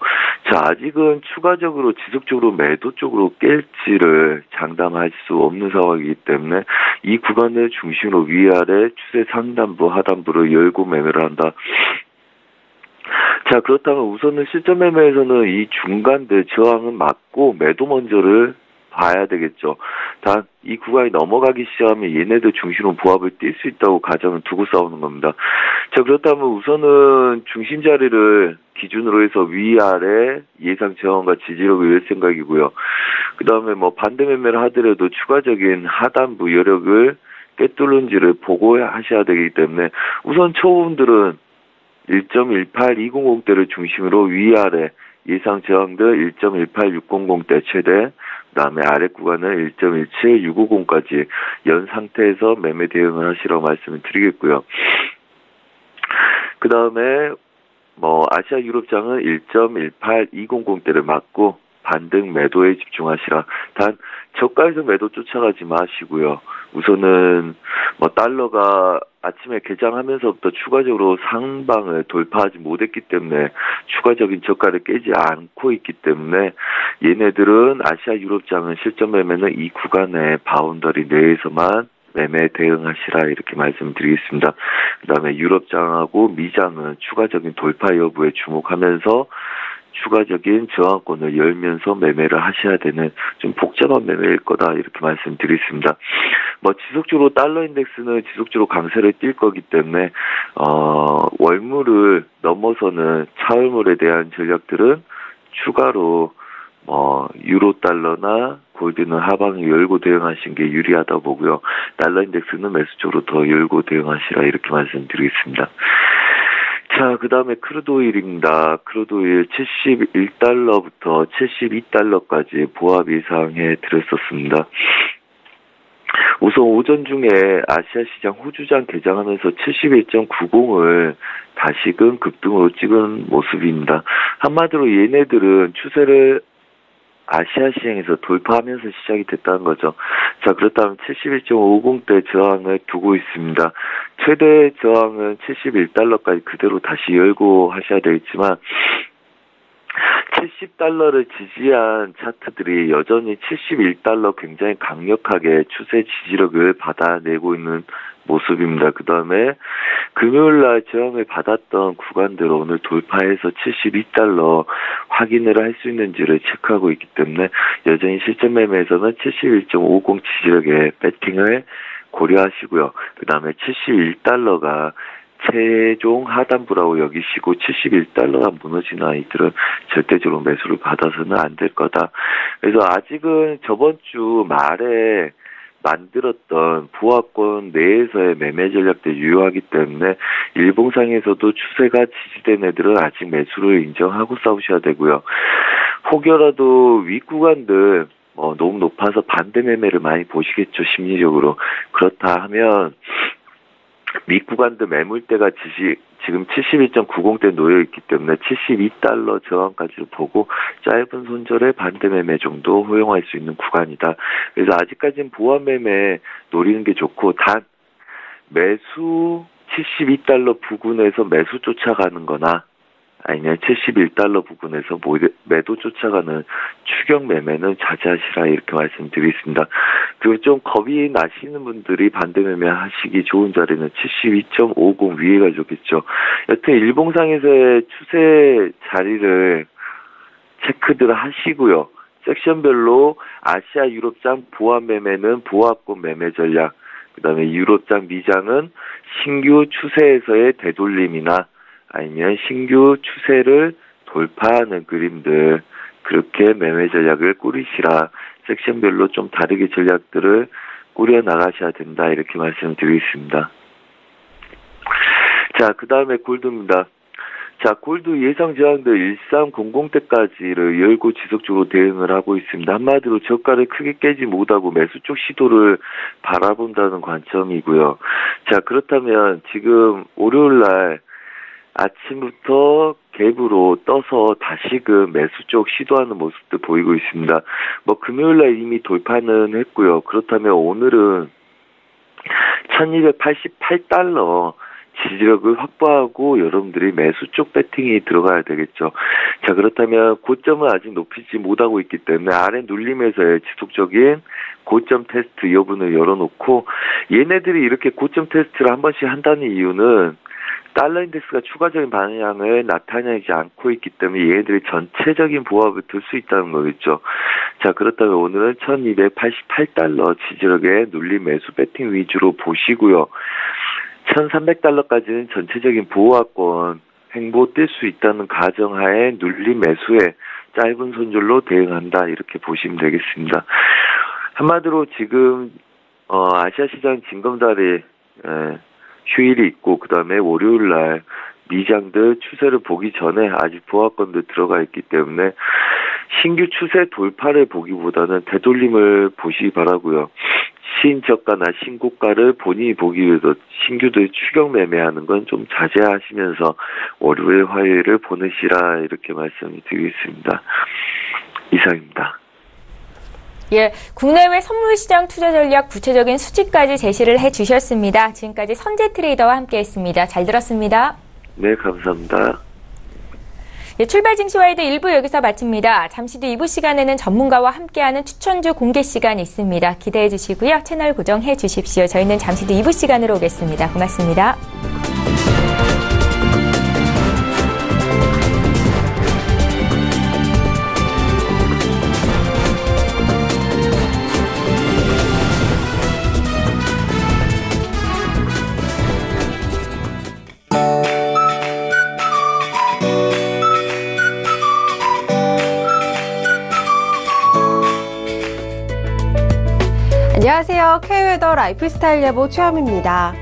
자, 아직은 추가적으로 지속적으로 매도 쪽으로 깰지를 장담할 수 없는 상황이기 때문에 이 구간을 중심으로 위아래 추세 상단부 하단부를 열고 매매를 한다. 자, 그렇다면 우선은 실전 매매에서는 이 중간대 저항은 맞고 매도 먼저를 봐야 되겠죠. 단 이 구간이 넘어가기 시작하면 얘네들 중심으로 보합을 뛸 수 있다고 가정을 두고 싸우는 겁니다. 자, 그렇다면 우선은 중심 자리를 기준으로 해서 위아래 예상 저항과 지지력을 열 생각이고요. 그 다음에 반대 매매를 하더라도 추가적인 하단부 여력을 꿰뚫는지를 보고 하셔야 되기 때문에 우선 초보분들은 1.18 200대를 중심으로 위아래 예상 저항들 1.18 600대 최대, 그 다음에 아래 구간은 1.17 650까지 연 상태에서 매매 대응을 하시라고 말씀을 드리겠고요. 그 다음에 아시아 유럽장은 1.18 200대를 맞고 반등 매도에 집중하시라. 단 저가에서 매도 쫓아가지 마시고요. 우선은 달러가 아침에 개장하면서부터 추가적으로 상방을 돌파하지 못했기 때문에 추가적인 저가를 깨지 않고 있기 때문에 얘네들은 아시아 유럽장은 실전 매매는 이 구간의 바운더리 내에서만 매매 대응하시라 이렇게 말씀드리겠습니다. 그 다음에 유럽장하고 미장은 추가적인 돌파 여부에 주목하면서 추가적인 저항권을 열면서 매매를 하셔야 되는 좀 복잡한 매매일 거다 이렇게 말씀드리겠습니다. 지속적으로 달러 인덱스는 지속적으로 강세를 띌 거기 때문에 월물을 넘어서는 차월물에 대한 전략들은 추가로 유로 달러나 골드는 하방에 열고 대응하신 게 유리하다 보고요. 달러 인덱스는 매수 쪽으로 더 열고 대응하시라 이렇게 말씀드리겠습니다. 자, 그 다음에 크루드오일입니다. 크루드오일 71달러부터 72달러까지 보합 예상해 드렸었습니다. 우선 오전 중에 아시아 시장 호주장 개장하면서 71.90을 다시금 급등으로 찍은 모습입니다. 한마디로 얘네들은 추세를 아시아 시장에서 돌파하면서 시작이 됐다는 거죠. 자, 그렇다면 71.50대 저항을 두고 있습니다. 최대 저항은 71달러까지 그대로 다시 열고 하셔야 되겠지만 70달러를 지지한 차트들이 여전히 71달러 굉장히 강력하게 추세 지지력을 받아내고 있는 모습입니다. 그 다음에 금요일날 저항을 받았던 구간들을 오늘 돌파해서 72달러 확인을 할 수 있는지를 체크하고 있기 때문에 여전히 실전 매매에서는 71.50 지지력의 배팅을 고려하시고요. 그 다음에 71달러가 최종 하단부라고 여기시고 71달러가 무너진 아이들은 절대적으로 매수를 받아서는 안 될 거다. 그래서 아직은 저번 주 말에 만들었던 보합권 내에서의 매매 전략들이 유효하기 때문에 일봉상에서도 추세가 지지된 애들은 아직 매수를 인정하고 싸우셔야 되고요. 혹여라도 윗구간들 너무 높아서 반대 매매를 많이 보시겠죠, 심리적으로. 그렇다 하면 밑구간들 매물대가 지금 71.90대 놓여있기 때문에 72달러 저항까지를 보고 짧은 손절의 반대 매매 정도 허용할 수 있는 구간이다. 그래서 아직까지는 보합 매매 노리는 게 좋고, 단 매수 72달러 부근에서 매수 쫓아가는 거나 아니면 71달러 부근에서 매도 쫓아가는 추격 매매는 자제하시라, 이렇게 말씀드리겠습니다. 그리고 좀 겁이 나시는 분들이 반대 매매 하시기 좋은 자리는 72.50 위에가 좋겠죠. 여튼 일봉상에서의 추세 자리를 체크들 하시고요. 섹션별로 아시아 유럽장 보합 매매는 보합권 매매 전략, 그 다음에 유럽장 미장은 신규 추세에서의 되돌림이나 아니면 신규 추세를 돌파하는 그림들, 그렇게 매매 전략을 꾸리시라. 섹션별로 좀 다르게 전략들을 꾸려 나가셔야 된다, 이렇게 말씀드리겠습니다. 자, 그 다음에 골드입니다. 자, 골드 예상 저항들 1300대까지를 열고 지속적으로 대응을 하고 있습니다. 한마디로 저가를 크게 깨지 못하고 매수 쪽 시도를 바라본다는 관점이고요. 자, 그렇다면 지금 월요일날 아침부터 갭으로 떠서 다시금 매수 쪽 시도하는 모습도 보이고 있습니다. 금요일날 이미 돌파는 했고요. 그렇다면 오늘은 1288달러 지지력을 확보하고 여러분들이 매수 쪽 배팅이 들어가야 되겠죠. 자, 그렇다면 고점은 아직 높이지 못하고 있기 때문에 아래 눌림에서의 지속적인 고점 테스트 여부는 열어놓고, 얘네들이 이렇게 고점 테스트를 한 번씩 한다는 이유는 달러 인덱스가 추가적인 방향을 나타내지 않고 있기 때문에 얘네들이 전체적인 보합을 들 수 있다는 거겠죠. 자, 그렇다면 오늘은 1288달러 지지력의 눌림 매수 배팅 위주로 보시고요. 1300달러까지는 전체적인 보합권 횡보 뛸 수 있다는 가정하에 눌림 매수에 짧은 손절로 대응한다, 이렇게 보시면 되겠습니다. 한마디로 지금 아시아 시장 징검다리 휴일이 있고, 그 다음에 월요일날 미장들 추세를 보기 전에 아직 보합권들 들어가 있기 때문에 신규 추세 돌파를 보기보다는 되돌림을 보시기 바라고요. 신저가나 신고가를 본인이 보기 위해서 신규들 추격 매매하는 건 좀 자제하시면서 월요일, 화요일을 보내시라, 이렇게 말씀드리겠습니다. 이상입니다. 예, 국내외 선물시장 투자 전략 구체적인 수치까지 제시를 해주셨습니다. 지금까지 선재 트레이더와 함께했습니다. 잘 들었습니다. 네, 감사합니다. 예, 출발 증시와이드 1부 여기서 마칩니다. 잠시 뒤 2부 시간에는 전문가와 함께하는 추천주 공개 시간이 있습니다. 기대해 주시고요. 채널 고정해 주십시오. 저희는 잠시 뒤 2부 시간으로 오겠습니다. 고맙습니다. 안녕하세요. K웨더 라이프스타일 예보 최현미입니다.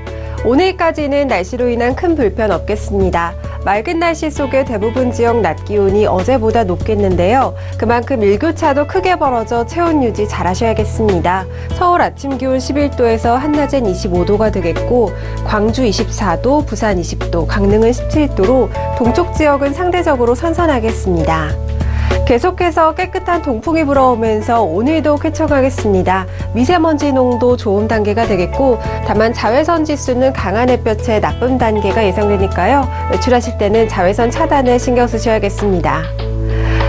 오늘까지는 날씨로 인한 큰 불편 없겠습니다. 맑은 날씨 속에 대부분 지역 낮 기온이 어제보다 높겠는데요. 그만큼 일교차도 크게 벌어져 체온 유지 잘 하셔야겠습니다. 서울 아침 기온 11도에서 한낮엔 25도가 되겠고, 광주 24도, 부산 20도, 강릉은 17도로 동쪽 지역은 상대적으로 선선하겠습니다. 계속해서 깨끗한 동풍이 불어오면서 오늘도 쾌청하겠습니다. 미세먼지 농도 좋음 단계가 되겠고, 다만 자외선 지수는 강한 햇볕의 나쁨 단계가 예상되니까요. 외출하실 때는 자외선 차단에 신경 쓰셔야겠습니다.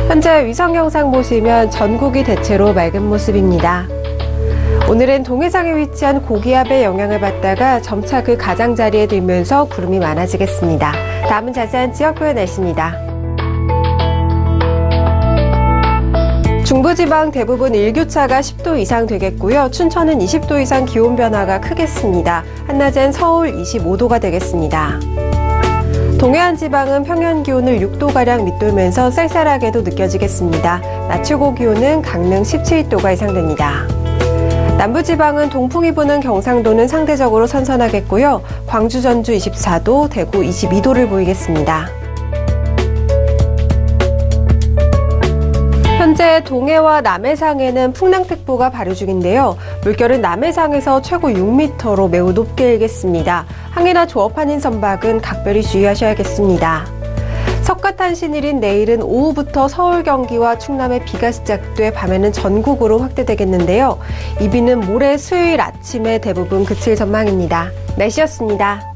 현재 위성 영상 보시면 전국이 대체로 맑은 모습입니다. 오늘은 동해상에 위치한 고기압의 영향을 받다가 점차 그 가장자리에 들면서 구름이 많아지겠습니다. 다음은 자세한 지역별 날씨입니다. 중부지방 대부분 일교차가 10도 이상 되겠고요. 춘천은 20도 이상 기온 변화가 크겠습니다. 한낮엔 서울 25도가 되겠습니다. 동해안 지방은 평년 기온을 6도가량 밑돌면서 쌀쌀하게도 느껴지겠습니다. 낮 최고 기온은 강릉 17도가 예상됩니다. 남부지방은 동풍이 부는 경상도는 상대적으로 선선하겠고요. 광주, 전주 24도, 대구 22도를 보이겠습니다. 현재 동해와 남해상에는 풍랑특보가 발효 중인데요. 물결은 남해상에서 최고 6m로 매우 높게 일겠습니다. 항해나 조업하는 선박은 각별히 주의하셔야겠습니다. 석가탄신일인 내일은 오후부터 서울, 경기와 충남에 비가 시작돼 밤에는 전국으로 확대되겠는데요. 이 비는 모레 수요일 아침에 대부분 그칠 전망입니다. 날씨였습니다.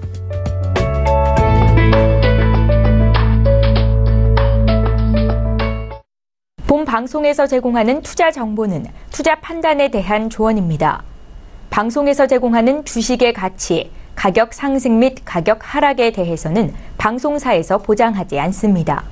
본 방송에서 제공하는 투자 정보는 투자 판단에 대한 조언입니다. 방송에서 제공하는 주식의 가치, 가격 상승 및 가격 하락에 대해서는 방송사에서 보장하지 않습니다.